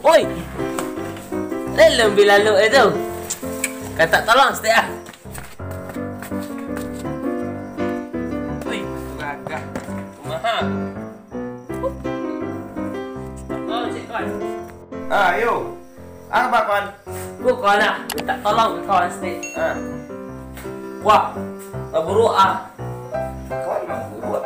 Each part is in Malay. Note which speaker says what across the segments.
Speaker 1: Oi. Lelem lalu itu. Kata tolong setiap ah. Wih, agak mahal. Oh, cik kawan.
Speaker 2: Ayo. Apa kawan?
Speaker 1: Gua kawan nak minta tolong ke kawan setiap.
Speaker 2: Ah,
Speaker 1: Wah, buruk ah.
Speaker 2: kawan mau buat.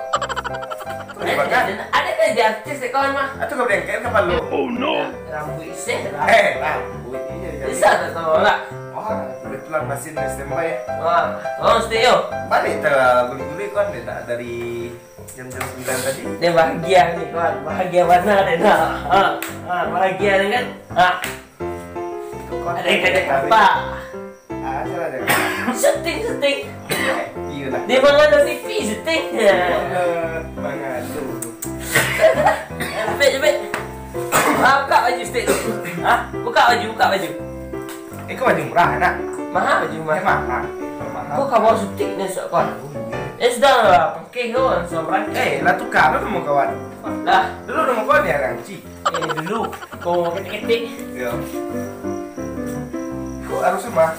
Speaker 2: Ada
Speaker 1: Ada kan dia artis dek kawan mah.
Speaker 2: Atau kau bengkel kapal lu? Oh no.
Speaker 1: Rambut iseh lah.
Speaker 2: Rambut ini jadi.
Speaker 1: Bisa tak tahu lah.
Speaker 2: Wah, kebetulan masih di standby ya.
Speaker 1: Wah, tolong setiap yo.
Speaker 2: Balik guli-guli kan dia dari jam-jam 9 tadi.
Speaker 1: Dia bahagia nih kawan, bahagia mana dia nak? Bahagia ni kan? Ada yang kata apa?
Speaker 2: Salah dia.
Speaker 1: Setting.
Speaker 2: Iya lah.
Speaker 1: Dia mengandung TV setting.
Speaker 2: Bangan tu.
Speaker 1: Cepet. Buka baju setting tu. Buka baju.
Speaker 2: Kau baju murah nak?
Speaker 1: Mahal baju mahal.
Speaker 2: Mahal.
Speaker 1: Kau kamu setting ni sok kawan. Sudah lah, pakai kawan sama rangkai.
Speaker 2: Lah tukar tu mau kawan.
Speaker 1: Lah,
Speaker 2: Dulu nama kau dia Rangci.
Speaker 1: dulu kau ketik-ketik.
Speaker 2: Ya. Kau harus sama.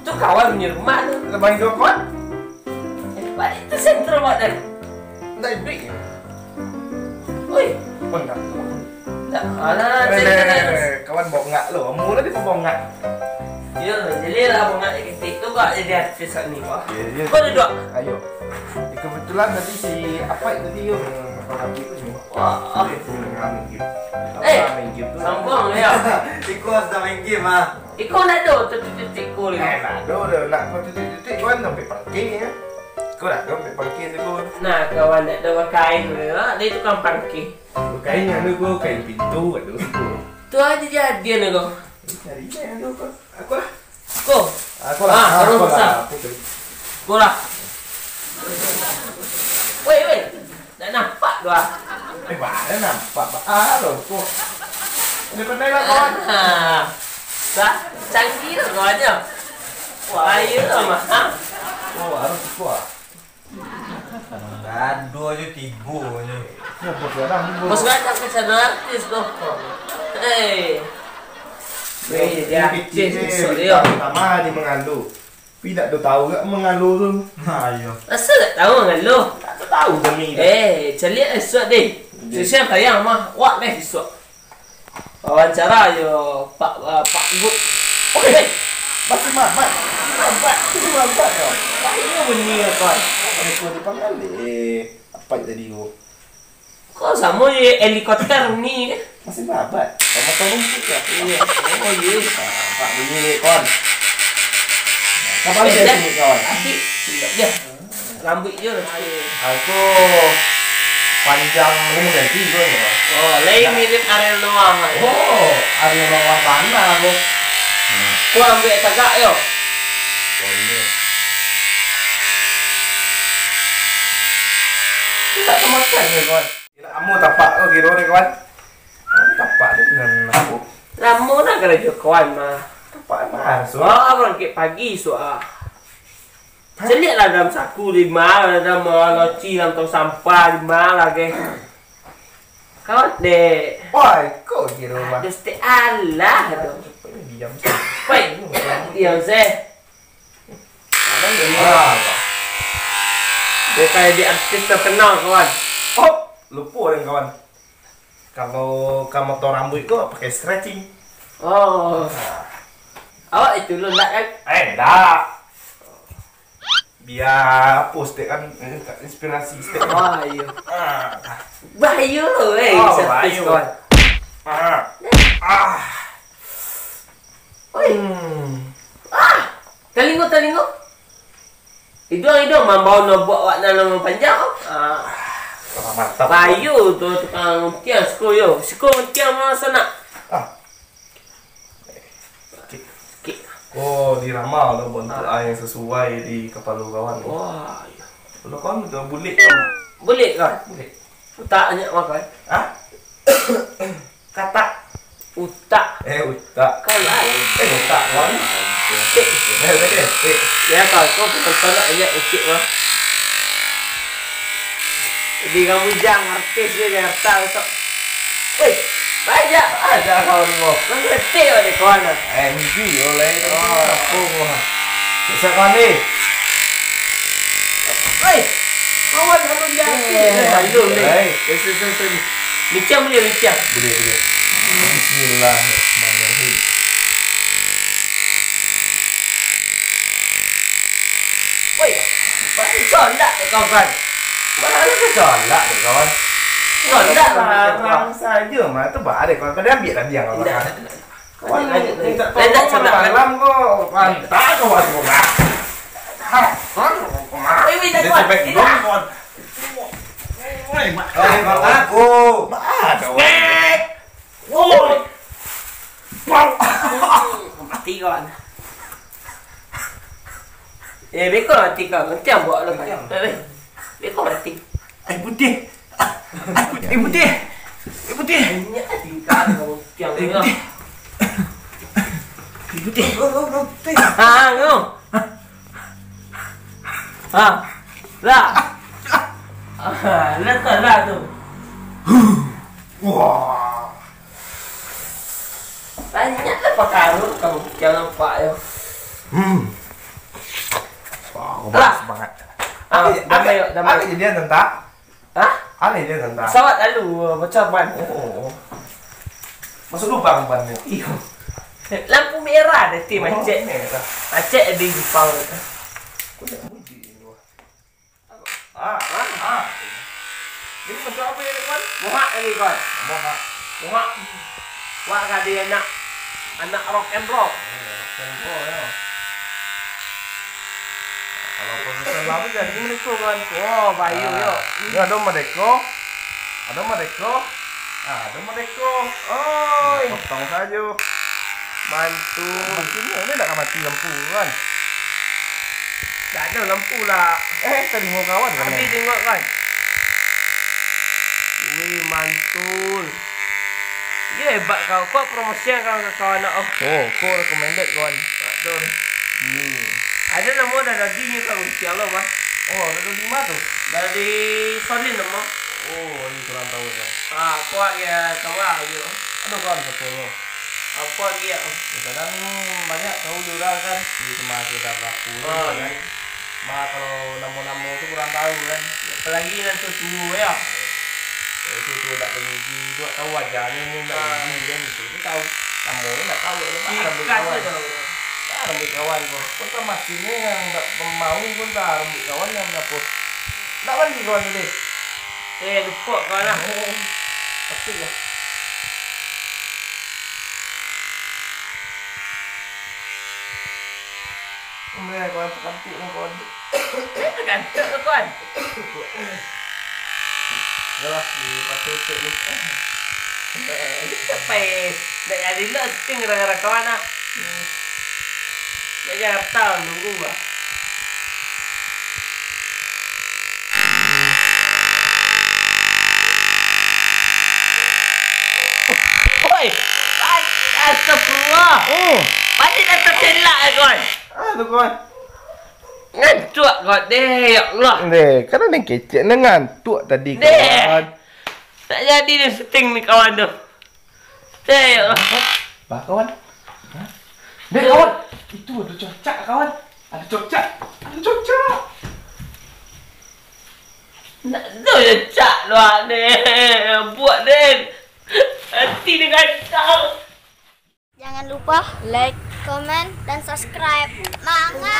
Speaker 1: Tu kawan punya rumah tu.
Speaker 2: Lebih dua kawan.
Speaker 1: Balik tu sentral buat dah.
Speaker 2: Tak duit.
Speaker 1: Oi,
Speaker 2: Pun tak.
Speaker 1: tak alah, sentral.
Speaker 2: Kawan bongak lo. Mula dia pun bongak.
Speaker 1: Ya, jadi lah bunga ketik tu kak jadi artis kat ni. Wah.
Speaker 2: Ya.
Speaker 1: Kau duduk.
Speaker 2: Ayo. Kebetulan tadi si apa tadi yo orang itu semua.
Speaker 1: Wah.
Speaker 2: Main game. Main game tu.
Speaker 1: Sambung ya.
Speaker 2: Iko sedang main game ah.
Speaker 1: Iko nak do titik ko ni.
Speaker 2: Nak nak kau titik kawan sampai parking ya. Kau dah sampai parking tu kau.
Speaker 1: Nah, kawan nak do kain tu. Dia tukang parkir.
Speaker 2: Kain yang tu kain pintu tu.
Speaker 1: Tu aja jadi ni kau.
Speaker 2: Cari yang tu kau. Aku lah.
Speaker 1: Kau.
Speaker 2: Aku lah.
Speaker 1: Terus besar. Kau lah. Wei. Tak nampak tu ah.
Speaker 2: Mana nampak? Loh kau. Ini pandai lah kawan.
Speaker 1: Canggih lah kau aja. Wah, ayo lah mah.
Speaker 2: Oh, harus kuat.
Speaker 3: Aduh aja tibu aja.
Speaker 2: Ya, bos orang ni.
Speaker 1: Bos ngajak ke channel artis tu. Dia artis besok dia.
Speaker 2: Pertama di Mengalu. Tapi tak tahu tak Mengalu tu.
Speaker 3: Ayo.
Speaker 1: Asal tak tahu dengan lo?
Speaker 2: Tak tahu kami.
Speaker 1: Celik esok deh. Siapa tayang mah? Wak deh esok. Wawancara yo Pak Gub. Okey.
Speaker 2: Masih mamat. Itu mamat kau.
Speaker 1: Ayo benih kau.
Speaker 2: Aku dipanggil apa tadi kau?
Speaker 1: Kau sama je helikopter ni.
Speaker 2: Masih mamat. Kamu tahu rumput ya?
Speaker 1: Iya. Oh iya.
Speaker 2: Pak bunyi kawan. Kapan dia sini kawan?
Speaker 1: Asyik. Dia. Rambut je.
Speaker 2: Aku panjang ini ganti tu ya.
Speaker 1: Oh, lain mirip Ariel Noah.
Speaker 2: Oh, ada bawah mana aku?
Speaker 1: Kau ambil tagak yo.
Speaker 2: Tak kemakan ni kawan. Kamu tapak kau kira ni kawan. Tapak dia dengan aku.
Speaker 1: Lama nak kerja kawan mah.
Speaker 2: Tapak mah.
Speaker 1: Wah, berangkat pagi soal. Celiklah dalam saku 5, dalam loci dalam tong sampah 5 lagi. Kawan dek.
Speaker 2: Wah, kau kira mah.
Speaker 1: Ada setiap Allah tu.
Speaker 2: Diam.
Speaker 1: Baik. Diam saya. Dia kayak di artis terkenal kawan.
Speaker 2: Oh, lupa dengan kawan. Kalau kamu tahu rambut kau pakai stretching.
Speaker 1: Oh. Awak itu lo nak kan?
Speaker 2: Tak. Biar post kan inspirasi step.
Speaker 1: Wah, iya. Bahaya lo artis kawan. Oi. Telingo. Hidung mau nak buat wak nama panjang.
Speaker 2: Mantap.
Speaker 1: Bayu tu tukang untian sekoyo. Untian mana sana?
Speaker 2: Oh, diramal tu bentuk air yang sesuai di kepala kawan.
Speaker 1: Wah, iya.
Speaker 2: Kalau kawan tu bulik kan?
Speaker 1: Boleh kan?
Speaker 2: Bulik.
Speaker 1: Utak banyak makan.
Speaker 2: Katak.
Speaker 1: Utak.
Speaker 2: Utak.
Speaker 1: Kalau
Speaker 2: Utak kawan.
Speaker 1: ya kau penonton nak banyak ukit mah. Jadi kamu jangan artis dia Jakarta besok. Woi, Banyak.
Speaker 2: Ada kawan kau.
Speaker 1: Kau ngerti ada kawan lah.
Speaker 2: MG oleh itu. Bisa kawan ni.
Speaker 1: Hei, kawan kamu jadi. Belum deh. Sorry. Micam boleh micam.
Speaker 2: Boleh. Bismillahirrahmanirrahim.
Speaker 1: Woi, bang condak deh kawan.
Speaker 2: Mana tu colak ni kawan?
Speaker 1: Condak
Speaker 2: Bang saja mah tu bah deh kawan. Kau dah ambil dah biang kawan. Kawan
Speaker 1: Ledak condak
Speaker 2: malam kau. Pantas kawan kau bah.
Speaker 1: Woi, minta kawan.
Speaker 2: Kawan. Aku. Ada kawan.
Speaker 1: Woi. Mati kawan. Bekor mati kau. Macam buat lo kan. Bekor mati.
Speaker 2: Air putih. Air putih. Air putih.
Speaker 1: Banyak tingkah kamu tiang ni lah.
Speaker 2: Air putih. Putih.
Speaker 1: Ngau. Lah. Lah tu.
Speaker 2: Wah.
Speaker 1: Banyaklah pakarun kamu tiang nampak yo.
Speaker 2: Wah, aku semangat. Apa kejadian tentang?
Speaker 1: Hah?
Speaker 2: Apa kejadian tentang?
Speaker 1: Pesawat lalu bocor ban.
Speaker 2: Oh. Masuk lubang bannya.
Speaker 1: Iyo. Lampu merah dah ti macet. Macet ada di Jepang.
Speaker 2: Aku nak muji ni. Ini macam apa ni kawan?
Speaker 1: Muhak lagi kawan.
Speaker 2: Mohak.
Speaker 1: Muhak. Wak kadi anak rock and roll.
Speaker 2: Tempo ya. Kalau profesor lama jadi mereka kawan.
Speaker 1: Oh, bayu yo.
Speaker 2: Ini ada Madeko. Ada Madeko. Ada Madeko.
Speaker 1: Oi,
Speaker 2: Potong saja.
Speaker 1: mantul.
Speaker 2: Ini nak mati lampu kan?
Speaker 1: Tak ada lampu lah.
Speaker 2: Tadi mau kawan kan?
Speaker 1: Habis tengok kan. Wih, mantul. Ya hebat kau. Kau promosi kawan-kawan nak.
Speaker 2: Oh, kau recommended kawan.
Speaker 1: Betul. Ada nama dah dagingnya kau. Insya-Allah mah.
Speaker 2: Oh, ada 5 tu.
Speaker 1: Dari Solin nama.
Speaker 2: Oh, ini kurang tahu kan.
Speaker 1: Kuat ya tahu aja.
Speaker 2: Aduh kawan fotonya.
Speaker 1: Apa lagi ya?
Speaker 2: Kadang banyak tahu juga kan di tempat kita kaku kan. Mah kalau nama-nama itu kurang tahu kan.
Speaker 1: Apalagi nanti tunggu ya.
Speaker 2: Itu tak gigi, tu tahu wajahnya ni tak gigi kan itu. Itu tahu. Kamu ni tak tahu rambut kawan. Rambut kawan kau. Kau tak masihnya yang tak mau pun tak rambut kawan yang apa. Tak mandi kawan ni.
Speaker 1: Lupa kau lah.
Speaker 2: Tapi ya. Kawan cantik lah kawan.
Speaker 1: Gantuk ke kawan?
Speaker 2: Yalah, di pasal cek ni.
Speaker 1: Sampai nak jadi nak setting gara-gara kawan lah. Nak Jakarta nunggu lah. Oi! Astagfirullah! Balik dah terselak kawan.
Speaker 2: Tu kawan.
Speaker 1: Ngantuk kau deh, ya Allah.
Speaker 2: Deh, kan ada kecek ni ngantuk tadi
Speaker 1: Deh.
Speaker 2: kawan.
Speaker 1: Tak jadi dia setting ni kawan tu. Deh, ya Allah.
Speaker 2: Bah kawan. Deh kawan. Itu ada cocak kawan. Ada cocak. Ada cocak.
Speaker 1: Nak tu je cak luar deh. Buat deh. Hati dengan kau.
Speaker 4: Jangan lupa like, komen, dan subscribe. Mangga!